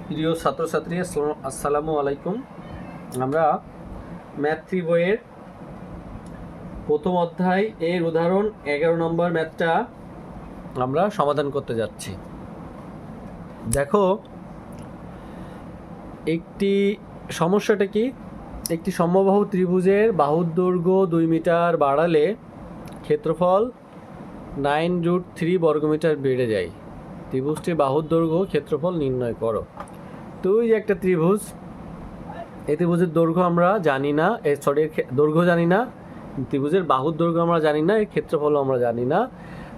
প্রিয় ছাত্রছাত্রী আসসালামু আলাইকুম। আমরা ম্যাথ 3 বইয়ের প্রথম অধ্যায় এর উদাহরণ 11 নম্বর ম্যাথটা আমরা সমাধান করতে যাচ্ছি। দেখো, একটি সমস্যাটা কি, একটি সমবাহু ত্রিভুজের বাহুর দৈর্ঘ্য 2 মিটার বাড়ালে ক্ষেত্রফল 9√3 বর্গমিটার বেড়ে যায়। ত্রিভুজটির বাহুর দৈর্ঘ্য ক্ষেত্রফল নির্ণয় করো। তো ওই যে একটা ত্রিভুজ, এই ত্রিভুজের দৈর্ঘ্য আমরা জানি না, দৈর্ঘ্য জানি না, ত্রিভুজের বাহুর দৈর্ঘ্য আমরা জানি না, এর ক্ষেত্রফলও আমরা জানি না।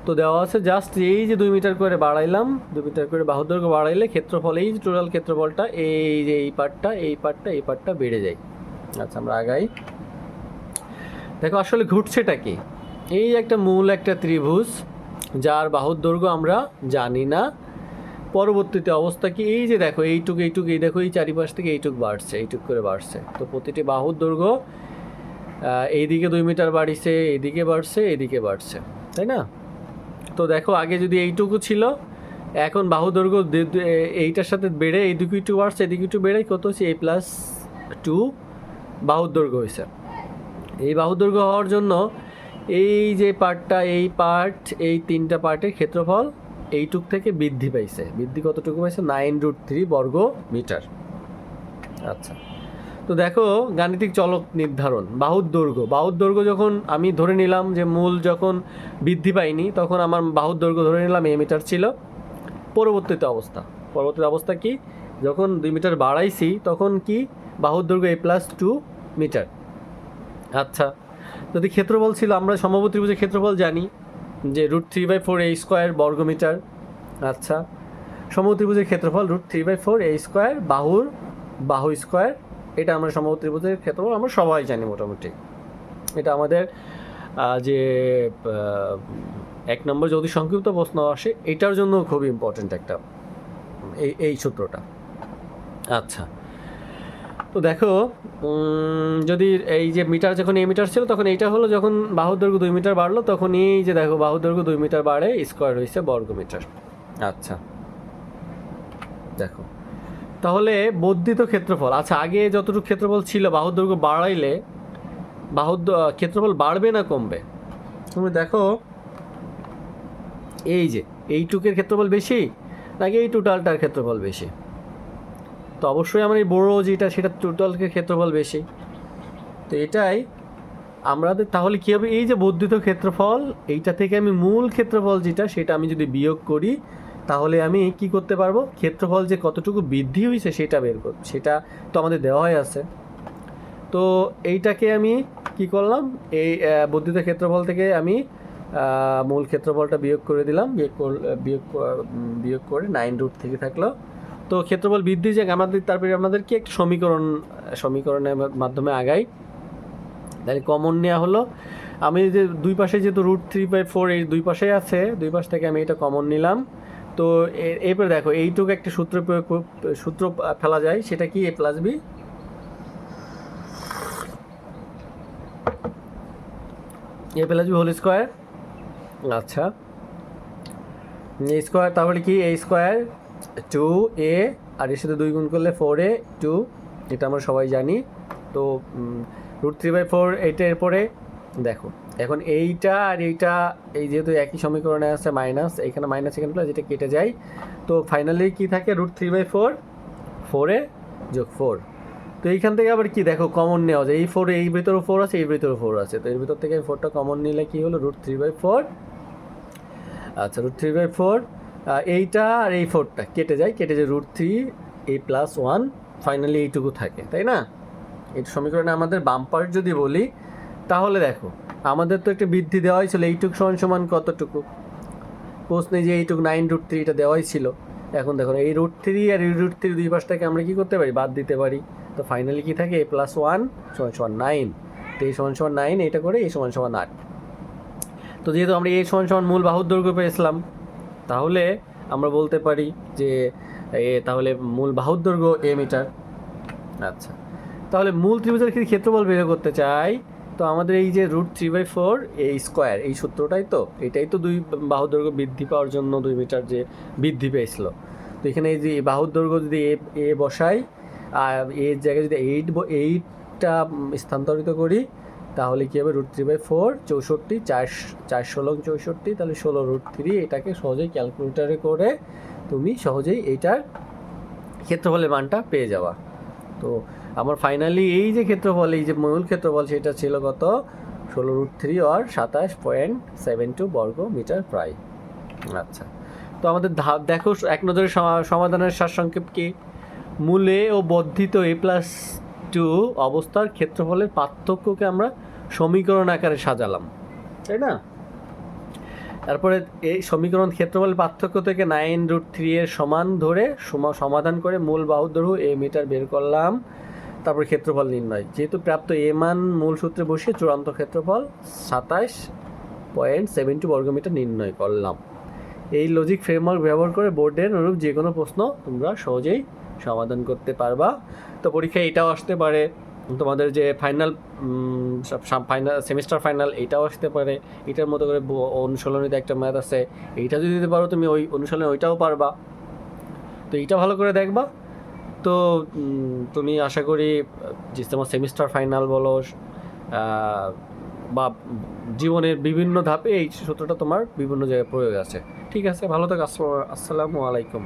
তো দেওয়া আছে জাস্ট এই যে 2 মিটার করে বাড়াইলাম, 2 মিটার করে বাহুর দৈর্ঘ্য বাড়াইলে ক্ষেত্রফল, এই যে টোটাল ক্ষেত্রফলটা, এই যে এই পার্টটা বেড়ে যায়। আচ্ছা, আমরা আগাই। দেখো আসলে ঘটছেটা কি, এই একটা মূল একটা ত্রিভুজ যার বাহুর দৈর্ঘ্য আমরা জানি না। পরবর্তীতে অবস্থা কি, এই যে দেখো এই দেখো এই চারিপাশ থেকে এইটুক করে বাড়ছে। তো প্রতিটি বাহুর দৈর্ঘ্য এইদিকে 2 মিটার বাড়িছে, এইদিকে বাড়ছে, তাই না? তো দেখো আগে যদি এইটুকু ছিল, এখন বাহু দৈর্ঘ্য এইটার সাথে বেড়ে এইদিকে একটু বাড়ছে, এদিকে একটু বেড়ে কত হচ্ছে a+2 বাহুর দৈর্ঘ্য হয়েছে। এই বাহুর দৈর্ঘ্য হওয়ার জন্য এই যে পার্টটা, এই 3টা পার্টের ক্ষেত্রফল এইটুক থেকে বৃদ্ধি পাইছে। বৃদ্ধি কতটুকু পাইছে? 9√3 বর্গ মিটার। আচ্ছা, তো দেখো গাণিতিক চলক নির্ধারণ, বাহুর দৈর্ঘ্য যখন আমি ধরে নিলাম যে মূল যখন বৃদ্ধি পাইনি, তখন আমার বাহুর দৈর্ঘ্য ধরে নিলাম a মিটার ছিল। পরবর্তী অবস্থা কি, যখন 2 মিটার বাড়াইছি তখন কি বাহুর দৈর্ঘ্য a+2 মিটার। আচ্ছা, যদি ক্ষেত্রফল ছিল, আমরা সমবাহু ত্রিভুজের ক্ষেত্রফল জানি যে √3/4 a² বর্গমিটার। আচ্ছা, সমবাহু ত্রিভুজের ক্ষেত্রফল √3/4 a², বাহু স্কোয়ার। এটা আমরা সমবাহু ত্রিভুজের ক্ষেত্রফল আমরা সবাই জানি মোটামুটি। এটা আমাদের যে 1 নম্বর যদি সংক্ষিপ্ত প্রশ্ন আসে, এটার জন্য খুব ইম্পর্টেন্ট একটা এই সূত্রটা। আচ্ছা, তো দেখো যদি এই যে মিটার, যখন a মিটার ছিল তখন এইটা হলো, যখন বাহুর দৈর্ঘ্য 2 মিটার বাড়লো তখন এই যে দেখো বাহুর দৈর্ঘ্য 2 মিটার বাড়ে, স্কোয়ার হয়েছে বর্গমিটার। আচ্ছা, দেখো তাহলে বর্ধিত ক্ষেত্রফল। আচ্ছা, আগে যতটুকু ক্ষেত্রফল ছিল বাহুর দৈর্ঘ্য বাড়াইলে ক্ষেত্রফল বাড়বে না কমবে? তুমি দেখো এই যে এইটুকের ক্ষেত্রফল বেশি নাকি এই টোটালটার ক্ষেত্রফল বেশি? তো অবশ্যই আমার এই বড় যেটা, সেটা টোটালকে ক্ষেত্রফল বেশি। তো এটাই আমাদের, তাহলে কী হবে, এই যে বর্ধিত ক্ষেত্রফল, এইটা থেকে আমি মূল ক্ষেত্রফল যেটা, সেটা আমি যদি বিয়োগ করি, তাহলে আমি কি করতে পারবো, ক্ষেত্রফল যে কতটুকু বৃদ্ধি হয়েছে সেটা বের করব। সেটা তো আমাদের দেওয়া হয়ে আছে। তো এইটাকে আমি কি করলাম, এই বর্ধিত ক্ষেত্রফল থেকে আমি মূল ক্ষেত্রফলটা বিয়োগ করে দিলাম, বিয়োগ করে 9√3 থাকলো। তো ক্ষেত্রফল বৃদ্ধি যাক আমাদের, তারপরে আমাদেরকে একটা সমীকরণের মাধ্যমে আগাই। তাহলে কমন নেওয়া হলো, আমি যে দুই পাশে যেহেতু √3/4 এই দুই পাশেই আছে, দুই পাশ থেকে আমি এটা কমন নিলাম। তো এরপরে দেখো এইটুকু একটা সূত্র ফেলা যায়, সেটা কি a+b হোল স্কোয়ার। আচ্ছা, স্কোয়ার, তাহলে কি a² 2a, আর এর সাথে 2 গুণ করলে 4a 2, এটা আমরা সবাই জানি। তো √3/4 এইটা, এরপরে দেখো এখন এইটা আর এইটা, এই যেহেতু একই সমীকরণে আছে মাইনাস, এখানে মাইনাস এখানে প্লাস, যেটা কেটে যায়। তো ফাইনালি কি থাকে, √3/4 4a যোগ 4। তো এইখান থেকে আবার কি দেখো কমন নেওয়া যায়, এই 4 এই ভিতরেও 4 আছে, এই ভিতরেও 4 আছে। তো এর ভিতর থেকে 4টা কমন নিলে কি হলো, √3/4। আচ্ছা, √3/4, এইটা আর এই 4টা কেটে যায় √3a+1, ফাইনালি এইটুকু থাকে, তাই না? এই সমীকরণে আমাদের বাম পার্ট যদি বলি, তাহলে দেখো আমাদের তো একটা বৃদ্ধি দেওয়াই ছিল, এইটুক সমান কতটুকু, প্রশ্নে যে এইটুক 9√3 এটা দেওয়াই ছিল। এখন দেখো এই √3 আর এই √3 দুই পাশটাকে আমরা কি করতে পারি, বাদ দিতে পারি। তো ফাইনালি কি থাকে, a+1 = 9। তো এই = 9, এটা করে এই = 8। তো যেহেতু আমরা এই = মূল বাহুর দৈর্ঘ্য পেয়েছিলাম, তাহলে আমরা বলতে পারি যে তাহলে মূল বাহুর দৈর্ঘ্য a মিটার। আচ্ছা, তাহলে মূল ত্রিভুজের ক্ষেত্রফল বের করতে চাই, তো আমাদের এই যে √3/4 a², এই সূত্রটাই তো, এটাই তো দুই বাহুর দৈর্ঘ্য বৃদ্ধি পাওয়ার জন্য 2 মিটার যে বৃদ্ধি পেয়েছিল। তো এখানে এই যে বাহুর দৈর্ঘ্য যদি এ বসাই আর এর জায়গায় যদি এইটটা স্থানান্তরিত করি তাহলে কী হবে √3/4 64 4 16 64, তাহলে 16√3। এটাকে সহজেই ক্যালকুলেটারে করে তুমি সহজেই এইটার ক্ষেত্রফলের মানটা পেয়ে যাওয়া। তো আমার ফাইনালি এই যে ক্ষেত্রফল, এই যে মূল ক্ষেত্রফল সেটা ছিল কত 16√3 আর 27.72 বর্গ মিটার প্রায়। আচ্ছা, তো আমাদের দেখো এক নজরে সমাধানের সারসংক্ষেপ কি, মূলে ও বর্ধিত a+2 অবস্থার ক্ষেত্রফলের পার্থক্যকে আমরা সমীকরণ আকারে সাজালাম, তাই না? তারপরে এই সমীকরণ ক্ষেত্রফলের পার্থক্য থেকে 9√3 এর সমান ধরে সমাধান করে মূল বাহুর দৈর্ঘ্য এ মিটার বের করলাম। তারপর ক্ষেত্রফল নির্ণয়, যেহেতু প্রাপ্ত এ মান মূল সূত্রে বসিয়ে চূড়ান্ত ক্ষেত্রফল 27.72 বর্গমিটার নির্ণয় করলাম। এই লজিক ফ্রেমওয়ার্ক ব্যবহার করে বোর্ডের অনুরূপ যে কোনো প্রশ্ন তোমরা সহজেই সমাধান করতে পারবা। তো পরীক্ষায় এটাও আসতে পারে, তোমাদের যে ফাইনাল সেমিস্টার ফাইনাল এটাও আসতে পারে। এটার মতো করে অনুশীলনীতে একটা ম্যাথ আছে, এইটা যদি দিতে পারো তুমি ওই অনুশীলনে ওইটাও পারবা। তো এইটা ভালো করে দেখবা। তো তুমি আশা করি যে তোমার সেমিস্টার ফাইনাল বলো বা জীবনের বিভিন্ন ধাপে এই সূত্রটা তোমার বিভিন্ন জায়গায় প্রয়োগ আছে। ঠিক আছে, ভালো থাকো। আসসালামু আলাইকুম।